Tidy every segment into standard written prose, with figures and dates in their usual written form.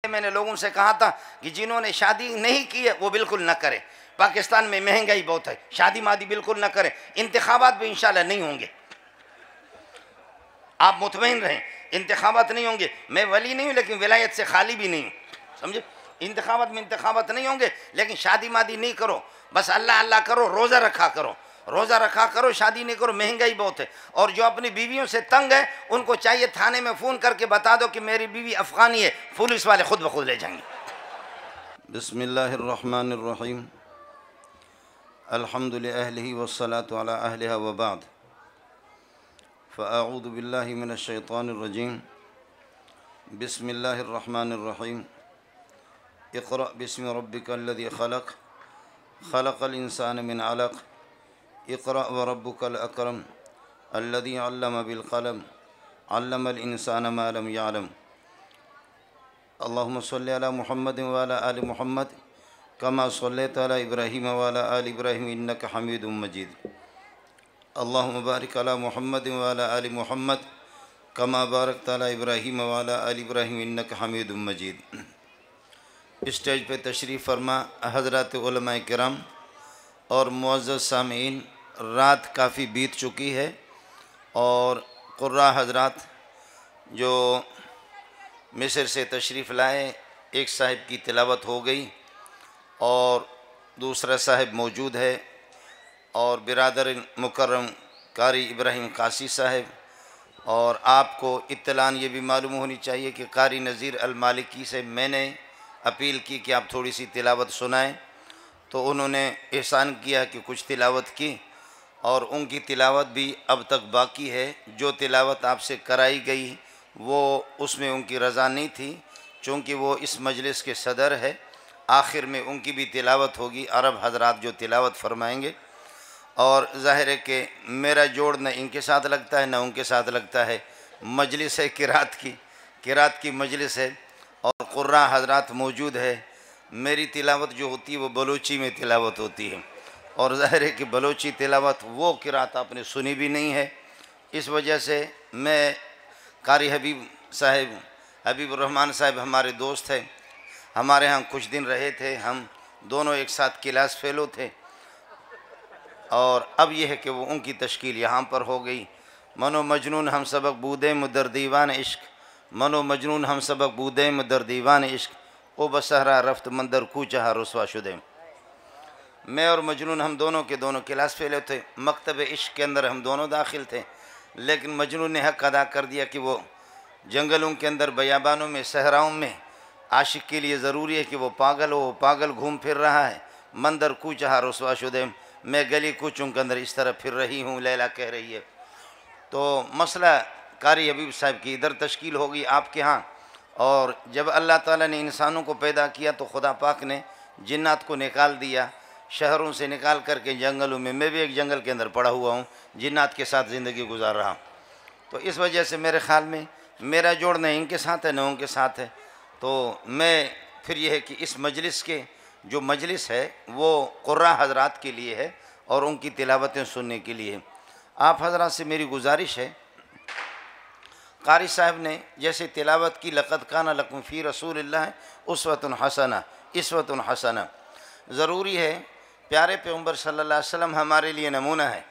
मैंने लोगों से कहा था कि जिन्होंने शादी नहीं की है वो बिल्कुल न करें। पाकिस्तान में महंगाई बहुत है, शादी मादी बिल्कुल न करें। इंतखाबात भी इंशाल्लाह नहीं होंगे, आप मुतमईन रहें, इंतखाबात नहीं होंगे। मैं वली नहीं हूँ लेकिन विलायत से खाली भी नहीं हूँ, समझे। इंतखाबात में इंतखाबात नहीं होंगे, लेकिन शादी मादी नहीं करो, बस अल्लाह अल्लाह करो, रोज़ा रखा करो, रोज़ा रखा करो, शादी नहीं करो, महंगाई बहुत है। और जो अपनी बीवियों से तंग है उनको चाहिए थाने में फ़ोन करके बता दो कि मेरी बीवी अफ़गानी है, पुलिस वाले खुद ब खुद ले जाएंगे। बिस्मिल्लाहिर्रहमानिर्रहीम, अल्हम्दुलिल्लाहि अहलिही वस्सलातु अला अहलिहा व बाद, फ़अऊज़ु बिल्लाहि मिनश्शैतानिर्रजीम, बिस्मिल्लाहिर्रहमानिर्रहीम, इक़रा बिस्मि रब्बिकल्लज़ी ख़लक़, ख़लक़ल इंसान मिन अलक़, इक़रा व रब्बुकल अकरम, अल्लज़ी अल्लम बिल क़लम, अल्लमल इंसान मा लम यअलम। अल्लाहुम्मा सल्लि अला मुहम्मद व अला आलि मुहम्मद कमा सल्लैता अला इब्राहीम व अला आलि इब्राहीम इन्नका हमीदुम मजीद। अल्लाहुम्मा बारिक अला मुहम्मद व अला आलि मुहम्मद कमा बारकता अला इब्राहीम व अला आलि इब्राहीम इन्नका हमीदुम मजीद। स्टेज पे तशरीफ़ फरमा हज़रात उलमाए किराम और मुअज़्ज़ज़ सामीन, रात काफ़ी बीत चुकी है और क़ुर्रा हज़रात जो मिस्र से तशरीफ़ लाए, एक साहिब की तिलावत हो गई और दूसरा साहिब मौजूद है, और बिरादर मुकर्रम कारी इब्राहिम कासी साहिब। और आपको इत्तलान ये भी मालूम होनी चाहिए कि कारी नज़ीर अल मालिकी से मैंने अपील की कि आप थोड़ी सी तिलावत सुनाएं, तो उन्होंने एहसान किया कि कुछ तिलावत की, और उनकी तिलावत भी अब तक बाकी है। जो तिलावत आपसे कराई गई वो उसमें उनकी रज़ा नहीं थी, चूँकि वो इस मजलिस के सदर है। आखिर में उनकी भी तिलावत होगी, अरब हज़रात जो तिलावत फरमाएंगे। और ज़ाहिर है कि मेरा जोड़ न इनके साथ लगता है न उनके साथ लगता है। मजलिस है किरात की मजलिस है और क़ुर्रा हज़रात मौजूद है। मेरी तिलावत जो होती है वो बलोची में तिलावत होती है, और ज़ाहिर है कि बलोची तिलावत वो किरात आपने सुनी भी नहीं है। इस वजह से मैं कारी हबीबुर्रहमान साहब हमारे दोस्त हैं, हमारे यहाँ कुछ दिन रहे थे, हम दोनों एक साथ क्लास फेलो थे। और अब यह है कि वो उनकी तश्कील यहाँ पर हो गई। मनो मजनून हम सबक बूदे मुदर दीवान इश्क, मनो मजनून हम सबक बूदे मुदर दीवान इश्क, ओ बसहरा रफ्त मंदर कूचहा रुसवा शुदे। मैं और मजनून हम दोनों के दोनों क्लास फेले थे, मकतब इश्क के अंदर हम दोनों दाखिल थे, लेकिन मजनून ने हक़ अदा कर दिया कि वो जंगलों के अंदर, बयाबानों में, सहराओं में आशिक के लिए ज़रूरी है कि वो पागल हो, पागल घूम फिर रहा है। मंदर कूचहा रुसवा शुदे, मैं गली कूचों के अंदर इस तरह फिर रही हूँ, लैला कह रही है। तो मसला कारी हबीब साहब की इधर तश्कील होगी आपके यहाँ। और जब अल्लाह ताला ने इंसानों को पैदा किया तो खुदा पाक ने जिन्नात को निकाल दिया, शहरों से निकाल करके जंगलों में। मैं भी एक जंगल के अंदर पड़ा हुआ हूँ, जिन्नात के साथ ज़िंदगी गुजार रहा हूँ। तो इस वजह से मेरे ख़्याल में मेरा जोड़ न इनके साथ है न उनके साथ है। तो मैं फिर यह है कि इस मजलिस के जो मजलिस है वो क़ुर्रा हज़रात के लिए है और उनकी तिलावतें सुनने के लिए। आप हज़रात से मेरी गुजारिश है, कारी साहब ने जैसे तिलावत की, लक़द काना लकुम फ़ी रसूलिल्लाह उस्वतुन हसना, इस्वतुन हसना, ज़रूरी है। प्यारे पैगम्बर सल्लल्लाहु अलैहि वसल्लम हमारे लिए नमूना है।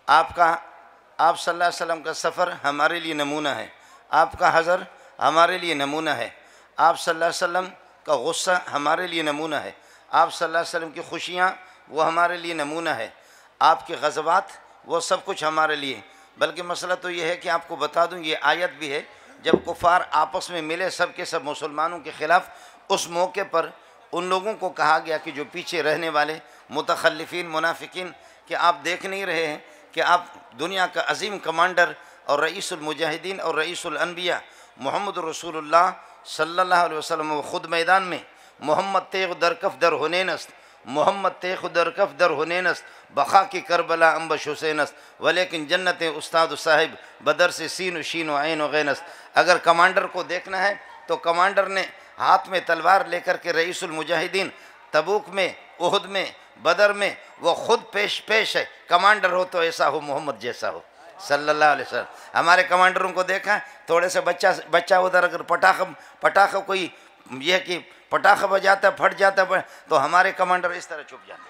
आप सल्लल्लाहु अलैहि वसल्लम का सफ़र हमारे लिए नमूना है, आपका हज़र हमारे लिए नमूना है, आप सल्लल्लाहु अलैहि वसल्लम का गुस्सा हमारे लिए नमूना है, आप सल्लल्लाहु अलैहि वसल्लम की खुशियाँ वो हमारे लिए नमूना है, आपके ग़ज़वात वो सब कुछ हमारे लिए। बल्कि मसला तो ये है कि आपको बता दूँ, ये आयत भी है, जब कुफ़ार आपस में मिले सब के सब मुसलमानों के ख़िलाफ़, उस मौके पर उन लोगों को कहा गया कि जो पीछे रहने वाले मुतखल्लिफ़ीन मुनाफिकीन, कि आप देख नहीं रहे हैं कि आप दुनिया का अज़ीम कमांडर और रईसुल मुजाहिदीन और रईसुल अनबिया मोहम्मद रसूलुल्लाह सल्लल्लाहु अलैहि वसल्लम वो ख़ुद मैदान में मोहम्मद तेग़ दरकफ दर हुनैनस्त, मोहम्मद तेग़ दरकफ दर हुनैनस्त, बखा की करबला अम्बश हुसैनस्त, वलेकिन जन्नत उस्ताद साहिब बदर से सीन शीन ऐन गैनस्त। अगर कमांडर को देखना है तो कमांडर ने हाथ में तलवार लेकर के रईसुल मुजाहिदीन तबूक में, उहद में, बदर में वो ख़ुद पेश है। कमांडर हो तो ऐसा हो, मोहम्मद जैसा हो सल्लल्लाहु अलैहि वसल्लम। हमारे कमांडरों को देखा, थोड़े से बच्चा उधर अगर पटाखा कोई यह कि पटाखा बजाता फट जाता तो हमारे कमांडर इस तरह छुप जाते।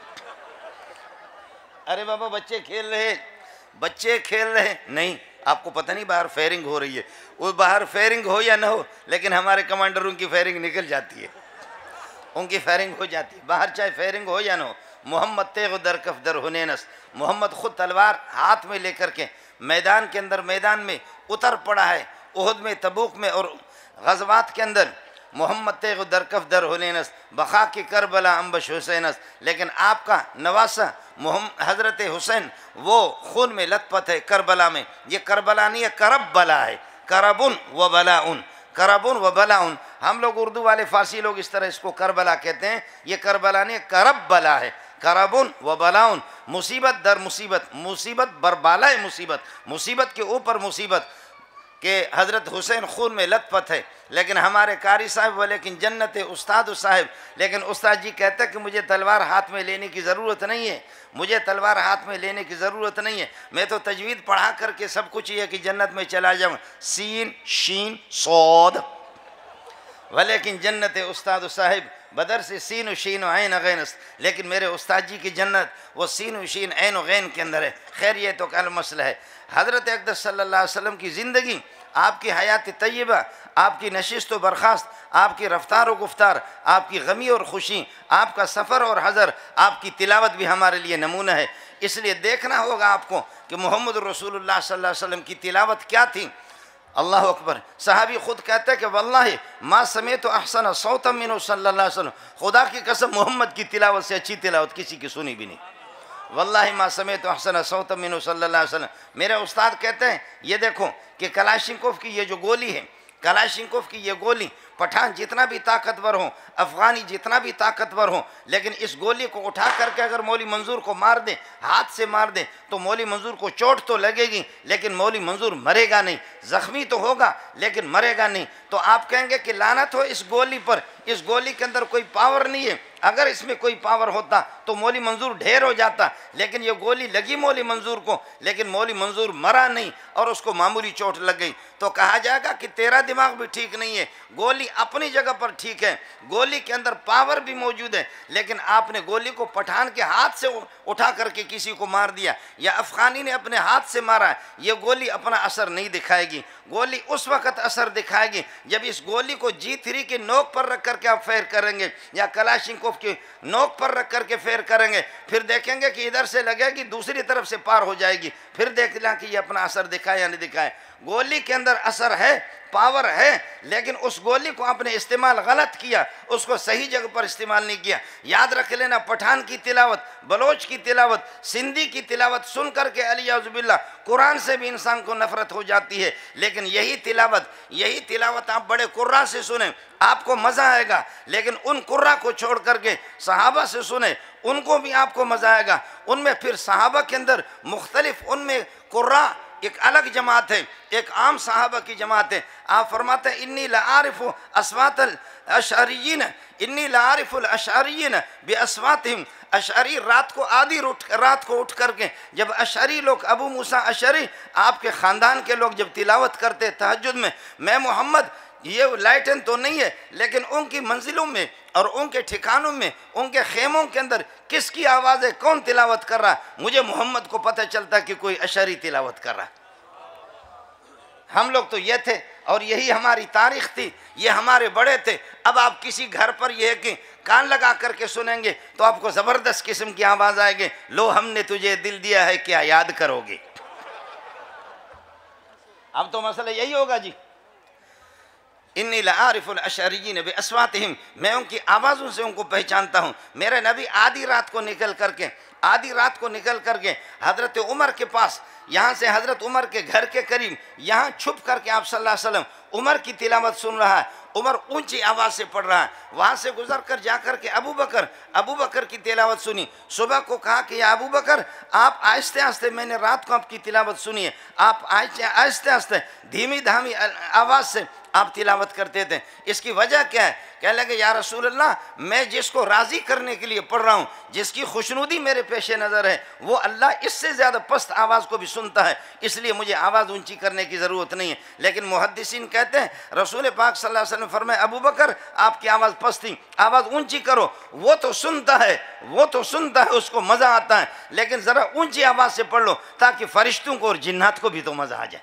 अरे बाबा बच्चे खेल रहे नहीं, आपको पता नहीं बाहर फायरिंग हो रही है। वो बाहर फायरिंग हो या ना हो, लेकिन हमारे कमांडरों की फायरिंग निकल जाती है, उनकी फायरिंग हो जाती है बाहर, चाहे फायरिंग हो या ना हो। मोहम्मद तेग दर कफदर हुनैनस, मोहम्मद खुद तलवार हाथ में लेकर के मैदान के अंदर मैदान में उतर पड़ा है, उहद में, तबूक में और गज़वात के अंदर। मोहम्मद तेग दर कफदर हुनैनस, बखा की करबला अम्बश हुसैनस। लेकिन आपका नवासा हज़रत हुसैन वो खून में लथपथ है करबला में। ये करबला नहीं है, करब बला है, करबुन व बलाउन, करबुन व बलाउन। हम लोग उर्दू वाले फारसी लोग इस तरह इसको करबला कहते हैं, ये करबला नहीं, करब बला है, करबुन व बलाउन। मुसीबत दर मुसीबत, मुसीबत बरबाला है, मुसीबत, मुसीबत के ऊपर मुसीबत कि हज़रत हुसैन खून में लथपथ है। लेकिन हमारे कारी साहब बोले कि जन्नत उस्ताद साहब, लेकिन उस्ताद जी कहते हैं कि मुझे तलवार हाथ में लेने की ज़रूरत नहीं है, मुझे तलवार हाथ में लेने की ज़रूरत नहीं है, मैं तो तजवीद पढ़ा करके सब कुछ ये कि जन्नत में चला जाऊँ, सीन शीन सौद। वलेकिन जन्नत उस्ताद साहिब बदर से सीन शीन ऐन गैनस, लेकिन मेरे उस्ताद जी की जन्नत वो सीन शीन ऐन गैन के अंदर है। खैर ये तो कल मसला है। हज़रत अक़दस सल्लल्लाहु अलैहि वसल्लम की ज़िंदगी, आपकी हयात तय्यबा, आपकी नशिस्त व बर्खास्त, आपकी रफ्तार व गुफ्तार, आपकी गमी और खुशी, आपका सफ़र और हज़र, आपकी तिलावत भी हमारे लिए नमूना है। इसलिए देखना होगा आपको कि मोहम्मद रसूलुल्लाह सल्लल्लाहु अलैहि वसल्लम की तिलावत क्या थी। अल्लाह अकबर। सहाबी खुद कहते हैं कि वल्लाहि मा समेत अहसन सौतम मिन्हु सल्लल्लाहु अलैहि वसल्लम, खुदा की कसम मोहम्मद की तिलावत से अच्छी तिलावत किसी की सुनी भी नहीं। वल्लाहि मा समेत अहसन सौतम मिन्हु सल्लल्लाहु अलैहि वसल्लम। मेरे उस्ताद कहते हैं ये देखो कि कलाशिंकोव की ये जो गोली है, कलाशिंकोव की ये गोली, पठान जितना भी ताकतवर हो, अफ़गानी जितना भी ताकतवर हो, लेकिन इस गोली को उठा करके अगर मौली मंजूर को मार दे, हाथ से मार दे, तो मौली मंजूर को चोट तो लगेगी, लेकिन मौली मंजूर मरेगा नहीं, ज़ख्मी तो होगा लेकिन मरेगा नहीं। तो आप कहेंगे कि लानत हो इस गोली पर, इस गोली के अंदर कोई पावर नहीं है। अगर इसमें कोई पावर होता तो मौली मंजूर ढेर हो जाता, लेकिन ये गोली लगी मौली मंजूर को, लेकिन मौली मंजूर मरा नहीं और उसको मामूली चोट लग गई। तो कहा जाएगा कि तेरा दिमाग भी ठीक नहीं है, गोली अपनी जगह पर ठीक है, गोली के अंदर पावर भी मौजूद है, लेकिन आपने गोली को पठान के हाथ से उठा करके किसी को मार दिया या अफ़गानी ने अपने हाथ से मारा है, ये गोली अपना असर नहीं दिखाएगी। गोली उस वक़्त असर दिखाएगी जब इस गोली को G3 के नोक पर रख करके आप फेर करेंगे या कलाशिंकोव की नोक पर रख करके फेर करेंगे, फिर देखेंगे कि इधर से लगेगी दूसरी तरफ से पार हो जाएगी, फिर देखना कि ये अपना असर दिखाए या नहीं दिखाए। गोली के अंदर असर है, पावर है, लेकिन उस गोली को आपने इस्तेमाल गलत किया, उसको सही जगह पर इस्तेमाल नहीं किया। याद रख लेना, पठान की तिलावत, बलोच की तिलावत, सिंधी की तिलावत सुन करके अलियाज़ुबिल्लाह कुरान से भी इंसान को नफरत हो जाती है। लेकिन यही तिलावत आप बड़े कुर्रा से सुने, आपको मज़ा आएगा। लेकिन उन कुर्रा को छोड़ करके सहाबा से सुने, उनको भी आपको मज़ा आएगा। उनमें फिर सहाबा के अंदर मुख्तलिफ, उनमें कुर्रा एक अलग जमात है, एक आम सहाबा की जमात है। आप फरमाते हैं इन्नी लारिफु अस्वातल अशअरियीन, इन्नी लारिफुल अशअरियीन बिअस्वातिहिम। अशअरी रात को उठ करके जब अशअरी लोग, अबू मूसा अशअरी आपके ख़ानदान के लोग जब तिलावत करते तहज्जुद में, मैं मोहम्मद, ये लाइटन तो नहीं है, लेकिन उनकी मंजिलों में और उनके ठिकानों में, उनके खेमों के अंदर किसकी आवाज़ है, कौन तिलावत कर रहा है, मुझे मोहम्मद को पता चलता कि कोई अशअरी तिलावत कर रहा है। हम लोग तो ये थे और यही हमारी तारीख थी, ये हमारे बड़े थे। अब आप किसी घर पर यह है कि कान लगा करके सुनेंगे तो आपको ज़बरदस्त किस्म की आवाज़ आएगी, लो हमने तुझे दिल दिया है क्या याद करोगे। अब तो मसला यही होगा जी। इन्नी लारिफुल अशअरियीन बिअस्वातिहिम, मैं उनकी आवाज़ों से उनको पहचानता हूँ। मेरे नबी आधी रात को निकल करके हज़रत उमर के पास, यहाँ से हज़रत उमर के घर के करीब, यहाँ छुप करके आप सल्लल्लाहु अलैहि वसल्लम उमर की तिलावत सुन रहा है। उमर ऊंची आवाज़ से पढ़ रहा है। वहाँ से गुजर कर जा कर के अबू बकर की तिलावत सुनी। सुबह को कहा कि या अबू बकर, आप आहिस्ते आहिस्ते, मैंने रात को आपकी तिलावत सुनी है, आप आहिस्ते आहिस्ते धीमी धामी आवाज़ से आप तिलावत करते थे। इसकी वजह क्या है कहने लगे या रसूल अल्लाह, मैं जिसको राज़ी करने के लिए पढ़ रहा हूँ, जिसकी खुशनुदी मेरे पेश नज़र है, वो अल्लाह इससे ज़्यादा पस्त आवाज़ को भी सुनता है, इसलिए मुझे आवाज़ ऊंची करने की ज़रूरत नहीं है। लेकिन मुहद्दिसीन कहते हैं रसूल पाक सल्लल्लाहु अलैहि वसल्लम फरमाए, अबू बकर आपकी आवाज़ पस्त थी, आवाज़ ऊंची करो। वो तो सुनता है, वो तो सुनता है, उसको मज़ा आता है, लेकिन ज़रा ऊंची आवाज़ से पढ़ लो ताकि फ़रिश्तों को और जिन्नात को भी तो मज़ा आ जाए,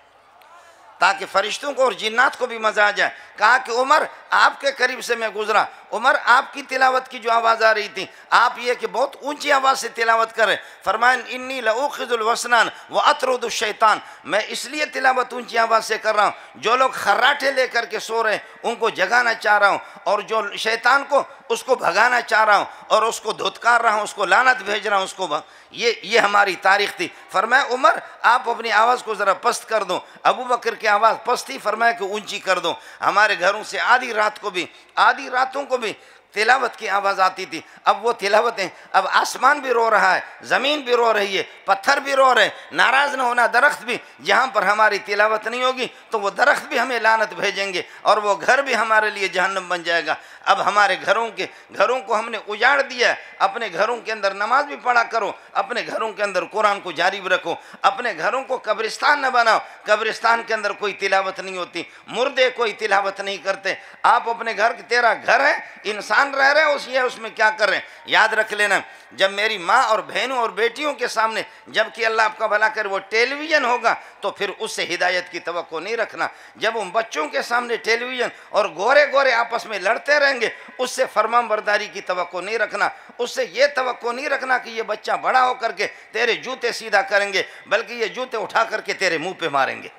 ताकि फरिश्तों को और जिन्नात को भी मज़ा आ जाए। कहा कि उमर आपके करीब से मैं गुजरा, उमर आपकी तिलावत की जो आवाज़ आ रही थी, आप ये कि बहुत ऊंची आवाज़ से तिलावत करें। फरमाया इन्नी लऊखिज़ुल वसनान व अतरुदु शैतान, मैं इसलिए तिलावत ऊंची आवाज़ से कर रहा हूँ, जो लोग खर्राटे लेकर के सो रहे हैं उनको जगाना चाह रहा हूँ, और जो शैतान को उसको भगाना चाह रहा हूँ, और उसको धुतकार रहा हूँ, उसको लानत भेज रहा हूँ, उसको ये हमारी तारीख थी। फरमाया उमर आप अपनी आवाज़ को ज़रा पस्त कर दो। अबू बकर की आवाज़ पस्त थी, फरमाया कि ऊंची कर दो। हमारे घरों से आधी रातों को भी तिलावत की आवाज़ आती थी। अब वो तिलावतें, अब आसमान भी रो रहा है, ज़मीन भी रो रही है, पत्थर भी रो रहे, नाराज़ न होना दरख्त भी, जहाँ पर हमारी तिलावत नहीं होगी तो वो दरख्त भी हमें लानत भेजेंगे और वो घर भी हमारे लिए जहन्नम बन जाएगा। अब हमारे घरों को हमने उजाड़ दिया। अपने घरों के अंदर नमाज भी पढ़ा करो, अपने घरों के अंदर कुरान को जारी भी रखो, अपने घरों को कब्रिस्तान न बनाओ। कब्रिस्तान के अंदर कोई तिलावत नहीं होती, मुर्दे कोई तिलावत नहीं करते। आप अपने घर, तेरा घर है, इंसान रह रहे हो उसमें क्या कर रहे हैं। याद रख लेना, जब मेरी माँ और बहनों और बेटियों के सामने, जबकि अल्लाह आपका भला करे, वो टेलीविज़न होगा तो फिर उससे हिदायत की तवक्को नहीं रखना। जब उन बच्चों के सामने टेलीविज़न और गोरे गोरे आपस में लड़ते रहेंगे, उससे फरमाबरदारी की तवक्को नहीं रखना। उससे ये तवक्को नहीं रखना कि ये बच्चा बड़ा होकर के तेरे जूते सीधा करेंगे, बल्कि ये जूते उठा करके तेरे मुंह पे मारेंगे।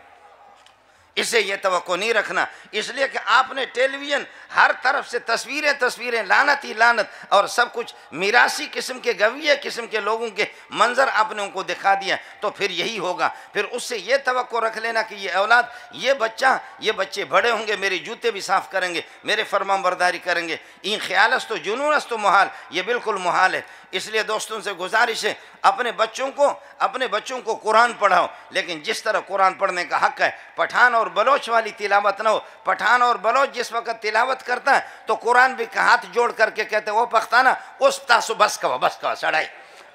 इसे ये तवक्को नहीं रखना, इसलिए कि आपने टेलीविज़न हर तरफ से तस्वीरें, लानत ही लानत, और सब कुछ मिरासी किस्म के, गवीय किस्म के लोगों के मंजर आपने उनको दिखा दिया, तो फिर यही होगा। फिर उससे ये तवक्को रख लेना कि ये औलाद, ये बच्चे बड़े होंगे, मेरे जूते भी साफ़ करेंगे, मेरे फरमाबरदारी करेंगे। इन ख्यालस तो जुनूनस तो मुहाल, ये बिल्कुल मुहाल है। इसलिए दोस्तों से गुजारिश है, अपने बच्चों को कुरान पढ़ाओ, लेकिन जिस तरह कुरान पढ़ने का हक़ है, पठान और बलोच वाली तिलावत न हो। पठान और बलोच जिस वक्त तिलावत करता है तो कुरान भी हाथ जोड़ करके कहते हैं, वो पख्ताना उस तासु बस का सड़ाई,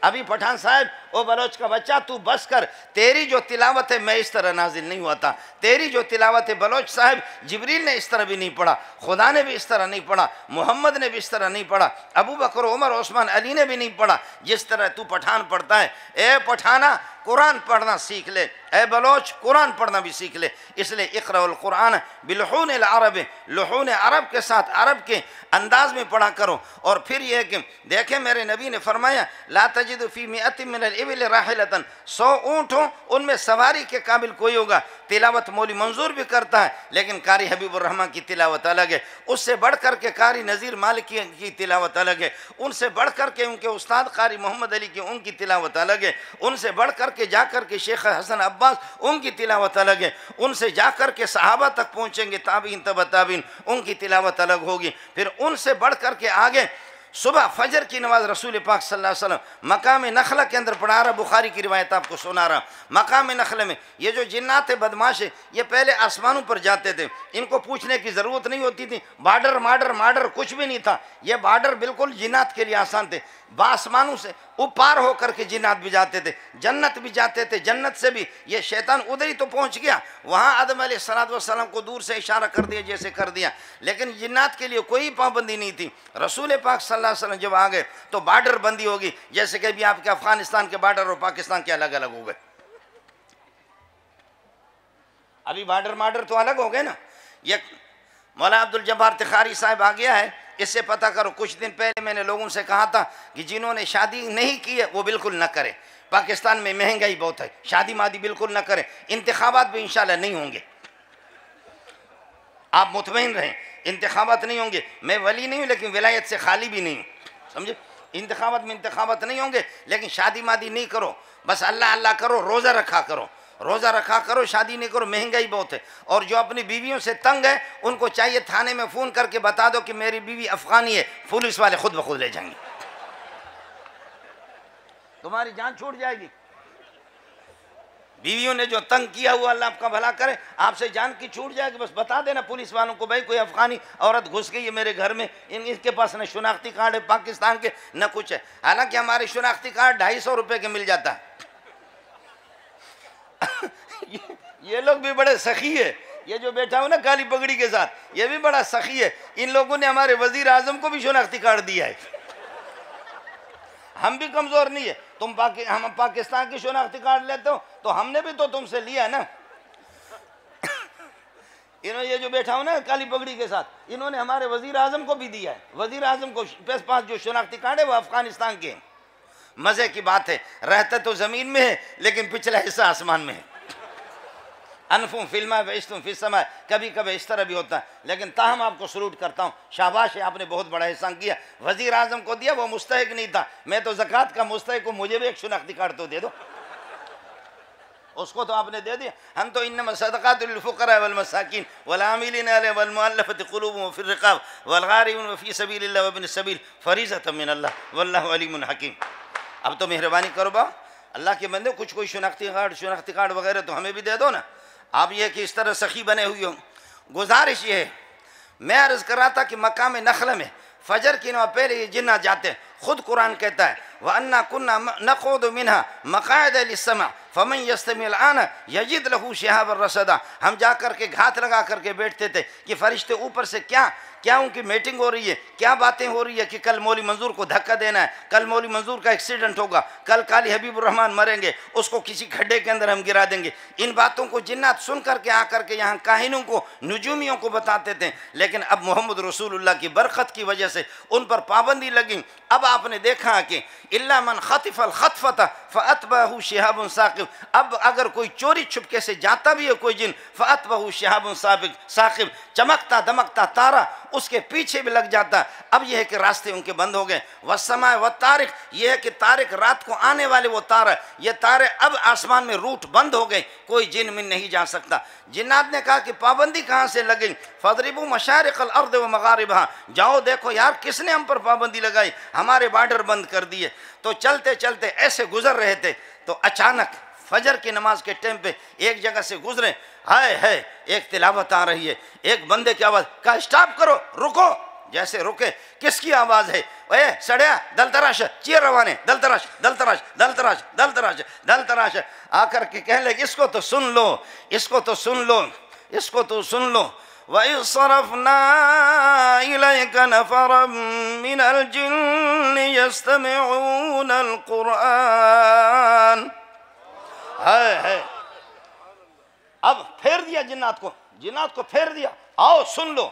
अभी पठान साहब, ओ बलोच का बच्चा तू बस कर, तेरी जो तिलावत है मैं इस तरह नाजिल नहीं हुआ था, तेरी जो तिलावत है बलोच साहब, जिब्रील ने इस तरह भी नहीं पढ़ा, खुदा ने भी इस तरह नहीं पढ़ा, मोहम्मद ने भी इस तरह नहीं पढ़ा, अबू बकर, उमर, उस्मान, अली ने भी नहीं पढ़ा जिस तरह तू पठान पढ़ता है। ए पठाना, कुरान पढ़ना सीख ले, ए बलोच कुरान पढ़ना भी सीख ले। इसलिए इक़राउल कुरान बिलहून अरब, लहून अरब के साथ अरब के अंदाज में पढ़ा करो। और फिर यह कि देखें, मेरे नबी ने फरमाया, ला तजिदु फी मिअतिन मिनल इबिल राहिलतन, 100 ऊँट हो उनमें सवारी के काबिल कोई होगा। तिलावत मौली मंजूर भी करता है, लेकिन कारी हबीबुर रहमान की तिलावत अलग है, उससे बढ़ कर के कारी नज़ीर मालिक की तिलावत अलग है, उनसे बढ़ कर के उनके उस्ताद कारी मोहम्मद अली की उनकी तिलावत अलग है, उनसे बढ़ कर के जाकर के शेख हसन अब्बास उनकी तिलावत अलग है, उनसे जाकर के सहाबा तक पहुँचेंगे, ताबीन तबा ताबीन, उनकी तिलावत अलग होगी। फिर उनसे बढ़ कर के आगे सुबह फजर की नमाज रसूल पाक सल्लल्लाहु अलैहि वसल्लम मकाम नखला के अंदर पढ़ा रहा, बुखारी की रिवायत आपको सुना रहा। मकाम नखले में ये जो जिन्नात बदमाश है, ये पहले आसमानों पर जाते थे, इनको पूछने की ज़रूरत नहीं होती थी, बार्डर कुछ भी नहीं था, ये बार्डर बिल्कुल जिन्नात के लिए आसान थे। बासमानों से ऊपर होकर के जिन्नात भी जाते थे, जन्नत भी जाते थे, जन्नत से भी ये शैतान उधर ही तो पहुंच गया, वहाँ आदम अलैहिस्सलाम को दूर से इशारा कर दिया जैसे कर दिया, लेकिन जिन्नात के लिए कोई पाबंदी नहीं थी। रसूल पाक सल्लल्लाहु अलैहि वसल्लम जब आ गए तो बार्डर बंदी होगी, जैसे कि अभी आपके अफगानिस्तान के बार्डर और पाकिस्तान के अलग अलग हो गए। अभी बार्डर तो अलग हो गए ना। ये मौलाना अब्दुल जब्बार तिखारी साहब आ गया है, इससे पता करो। कुछ दिन पहले मैंने लोगों से कहा था कि जिन्होंने शादी नहीं की है वो बिल्कुल न करें, पाकिस्तान में महंगाई बहुत है, शादी मादी बिल्कुल न करें, इंतखाबात भी इंशाल्लाह नहीं होंगे, आप मुतमईन रहें, इंतखाबात नहीं होंगे। मैं वली नहीं हूँ लेकिन विलायत से खाली भी नहीं हूँ, समझे। इंतखाबात नहीं होंगे, लेकिन शादी मादी नहीं करो, बस अल्लाह अल्लाह करो, रोज़ा रखा करो, शादी नहीं करो, महंगाई बहुत है। और जो अपनी बीवियों से तंग है उनको चाहिए थाने में फ़ोन करके बता दो कि मेरी बीवी अफ़गानी है, पुलिस वाले खुद ब खुद ले जाएंगे, तुम्हारी जान छूट जाएगी। बीवियों ने जो तंग किया हुआ, अल्लाह आपका भला करे। आपसे जान की छूट जाएगी, बस बता देना पुलिस वालों को, भाई कोई अफगानी औरत घुस गई है मेरे घर में, इसके पास न शनाख्ती कार्ड है पाकिस्तान के न कुछ है। हालांकि हमारे शनाख्ती कार्ड 250 रुपये के मिल जाता है। ये लोग भी बड़े सखी है, ये जो बैठा हूँ ना काली पगड़ी के साथ, ये भी बड़ा सखी है। इन लोगों ने हमारे वजीर आजम को भी शनाख्ती कार्ड दिया है। हम भी कमजोर नहीं है, हम पाकिस्तान की शनाख्ती कार्ड लेते हो तो हमने भी तो तुमसे लिया है ना। इन्होंने ये जो बैठा हूँ ना काली पगड़ी के साथ, इन्होंने हमारे वजीर आजम को भी दिया है। वजीर आजम को पास जो शनाख्ती कार्ड है वो अफगानिस्तान के। मजे की बात है, रहता तो जमीन में है लेकिन पिछला हिस्सा आसमान में है। अनफुम फिल्मा वेस्तुम फिसमा, कभी कभी इस तरह भी होता है, लेकिन ताहम आपको सलूट करता हूँ, शाबाश है, आपने बहुत बड़ा एहसान किया। वजीर आजम को दिया, वो मुस्तहिक नहीं था, मैं तो ज़कात का मुस्तहिक हूँ, मुझे भी एक शनाख्ती कार्ड तो दे दो। उसको तो आपने दे दिया। हम तो इन्नमा सदक़ातुल लिल फ़ुक़रा वल मसाकीन वल आमिलीन अलैहा वल मुअल्लफ़ति क़ुलूबुहुम व फ़िर रिक़ाब वल गारिमीन व फ़ी सबीलिल्लाह व इब्निस सबील फ़रीज़तम मिनल्लाह वल्लाहु अलीमुन हकीम। अब तो मेहरबानी करो बा, अल्लाह के बंदे, कुछ कोई शनाख्ती कार्ड वगैरह तो हमें भी दे दो ना। आप ये कि इस तरह सखी बने हुई हो। गुजारिश ये है, मैं अर्ज़ कर रहा था कि मकाम नखल में फजर की नमाज़ पहले ये जिन्नात जाते हैं। खुद कुरान कहता है व अन्ना कुन्ना नक़ूदु मिन्हा मक़ाइद लिस्समा फमन यस्तमिल आना यजिद लहू शिहाबन रसदा। हम जा कर के घात लगा करके बैठते थे कि फरिश्ते ऊपर से क्या क्या उनकी मीटिंग हो रही है, क्या बातें हो रही है कि कल मौली मंजूर को धक्का देना है, कल मौली मंजूर का एक्सीडेंट होगा, कल काली हबीबुर रहमान मरेंगे, उसको किसी खड्डे के अंदर हम गिरा देंगे। इन बातों को जिन्नात सुन करके आकर के यहाँ काहिनों को, नुजूमियों को बताते थे। लेकिन अब मोहम्मद रसूलुल्लाह की बरकत की वजह से उन पर पाबंदी लगी। अब आपने देखा कि इल्ला मन खतिफल खतफता फ़अतबहु शिहाबुन साक़िब, अब अगर कोई चोरी छुपके से जाता भी है कोई जिन, फ़अतबहु शिहाबुन साक़िब, चमकता दमकता तारा उसके पीछे भी लग जाता। अब यह है कि रास्ते उनके बंद हो गए। वस्समा व तारिक, यह है कि तारिक रात को आने वाले वो तारा, ये तारे अब आसमान में रूट बंद हो गए, कोई जिन मिन नहीं जा सकता। जिन्नात ने कहा कि पाबंदी कहाँ से लगी? फदरिबू मशारिक़ल अर्द व मगारिबहा, जाओ देखो यार किसने हम पर पाबंदी लगाई, हमारे बॉर्डर बंद कर दिए। तो चलते चलते ऐसे गुजर रहे थे तो अचानक फजर की नमाज के टाइम पे एक जगह से गुजरे, हाय है एक तिलावत आ रही है, एक बंदे की आवाज़, कहा स्टॉप करो, रुको। जैसे रुके, किसकी आवाज़ है? ए सड़िया दल तराश, चीर रवाने, दल तराश दल तराश दल तराश दल तराश दल तराश। आकर के कहने लगे इसको तो सुन लो, इसको तो सुन लो, इसको तो सुन लो। वइज़ सरफ़ना इलैका नफ़रम मिनल जिन्नि यस्तमिऊनल क़ुरआन। है अब फेर दिया जिन्नात को फेर दिया, आओ सुन लो।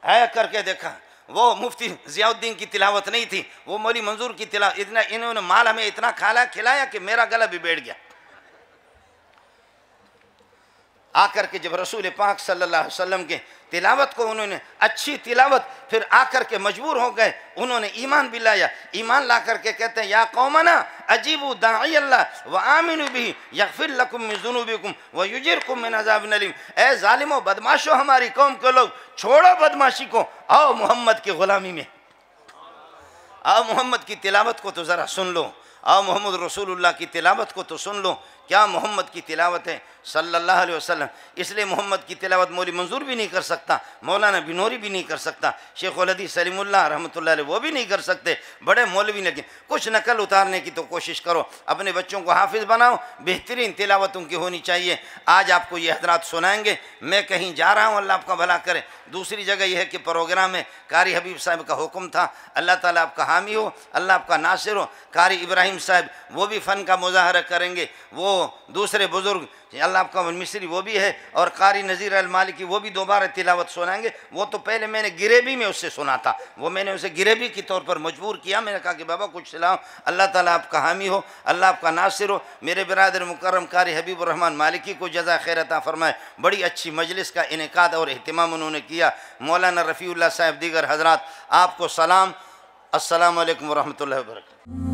है करके देखा, वो मुफ्ती ज़ियाउद्दीन की तिलावत नहीं थी, वो मौली मंजूर की तिलावत। इतना इन्होंने माल हमें इतना खिलाया कि मेरा गला भी बैठ गया। आकर के जब रसूल पाक सल्लल्लाहु अलैहि वसल्लम के तिलावत को उन्होंने अच्छी तिलावत, फिर आकर के मजबूर हो गए, उन्होंने ईमान भी लाया। ईमान ला करके कहते हैं या कौमना अजीबू दाई अल्लाह व आमिनु बिही यग़फिर लकुम मिन ज़ुनूबिकुम व युजिरकुम मिन अज़ाबिन अलीम। ए जालिमो बदमाशो, हमारी कौम के लोग, छोड़ो बदमाशी को, आओ मोहम्मद की ग़ुलामी में, आओ मोहम्मद की तिलावत को तो ज़रा सुन लो, आओ मोहम्मद रसूलुल्लाह की तिलावत को तो सुन लो। क्या मोहम्मद की तिलावत है सल्लल्लाहु अलैहि वसल्लम। इसलिए मोहम्मद की तिलावत मौली मंजूर भी नहीं कर सकता, मौलाना बिनोरी भी नहीं कर सकता, शेख उल हदीस सलीमुल्लाह रहमतुल्लाह अलैह वो भी नहीं कर सकते, बड़े मौलवी। लेकिन कुछ नकल उतारने की तो कोशिश करो, अपने बच्चों को हाफिज़ बनाओ, बेहतरीन तिलावत उनकी होनी चाहिए। आज आपको ये हज़रात सुनाएंगे, मैं कहीं जा रहा हूँ, अल्लाह आपका भला करे। दूसरी जगह यह है कि प्रोग्राम में कारी हबीब साहब का हुक्म था, अल्लाह ताला आपका हामी हो, अल्लाह आपका नासिर हो। कारी इब्राहिम साहब वो भी फ़न का मुज़ाहरा करेंगे, वो दूसरे बुज़ुर्ग अल्लाह आपका मिस्री वो भी है, और कारी नज़ीर अल मालिकी वो भी दोबारा तिलावत सुनाएंगे। वो तो पहले मैंने गिरेबी में उससे सुना था, वो मैंने उसे गिरेबी के तौर पर मजबूर किया। मैंने कहा कि बाबा कुछ सिलाओ, अल्लाह ताला आपका हामी हो, अल्लाह आपका नासिर हो। मेरे बिरादर मुकर्रम कारी हबीबुर रहमान मालिकी को जज़ा खैर अता फरमाए। बड़ी अच्छी मजलिस का इनेकाद और एहतिमाम उन्होंने किया। मौलाना रफ़ीउल्लाह साहब, दीगर हज़रात, आपको सलाम, अस्सलामु अलैकुम व रहमतुल्लाहि व बरकातुहू।